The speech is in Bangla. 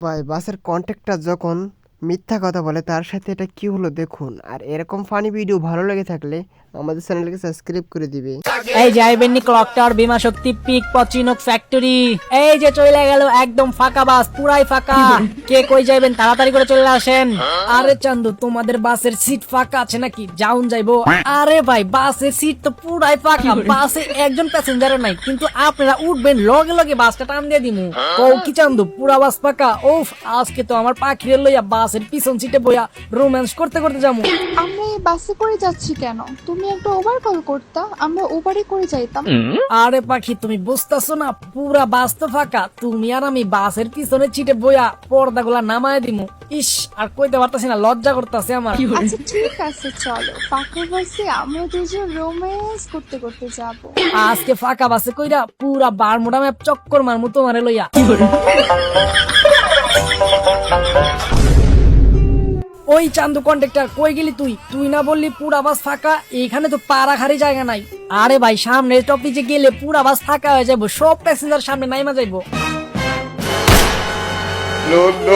ভাই বাসের কন্ট্রাক্টর যখন মিথ্যা কথা বলে তার সাথে এটা কি হলো দেখুন। আর এরকম ফানি ভিডিও ভালো লেগে থাকলে আমাদের চ্যানেলকে সাবস্ক্রাইব করে দিবে। এই যাইবেন নি ক্লক টাওয়ার বিমা শক্তি পিক পচিনক ফ্যাক্টরি। এই যে চলে গেল একদম ফাঁকা বাস, পুরাই ফাঁকা। কে কই যাইবেন তাড়াতাড়ি করে চলে আসেন। আরে চান্দু, তোমাদের বাসের সিট ফাঁকা আছে নাকি? যাউন যাইবো। আরে ভাই, বাসের সিট তো পুরাই ফাঁকা, বাসে একজন প্যাসেঞ্জারও নাই, কিন্তু আপনারা উঠবেন লগে লগে বাসটা টান দিয়ে দিমু। কও কি চান্দু, পুরা বাস ফাঁকা? ওফ, আজকে তো আমার পাখিরে লইয়া বাসের পিছন সিটে বইয়া রোম্যান্স করতে করতে যাবো। আমরা এই বাসে করে যাচ্ছি কেন? তুমি একটা ওভার কল করতা, আমরা ওভারে করে যাইতাম। আরে পাখি, তুমি বুঝতেছো না, পুরা বাস তো ফাঁকা, তুমি আর আমি বাসের পিছনে চিটে বইয়া পর্দাগুলা নামায় দিমু। ইস, আর কইতে পারতাছি না, লজ্জা করতেছে আমার। আচ্ছা ঠিক আছে, চলো ফাঁকা বাসে আমরা দুজন রোম্যান্স করতে করতে যাবো। আজকে ফাঁকা বাসে কইরা পুরা বারমুডা ম্যাপ চক্কর মারমু তোমারে লইয়া। ওই চান্দু কন্ট্রাক্টর, কই গেলি তুই? তুই না বললি পুরা বাস ফাঁকা? এইখানে তো পা রাখারই জায়গা নাই। আরে ভাই, সামনে টপিকে গেলে পুরা বাস ফাঁকা হয়ে যাবো, সব প্যাসেঞ্জার সামনে নাইমা যাইবো। No, no.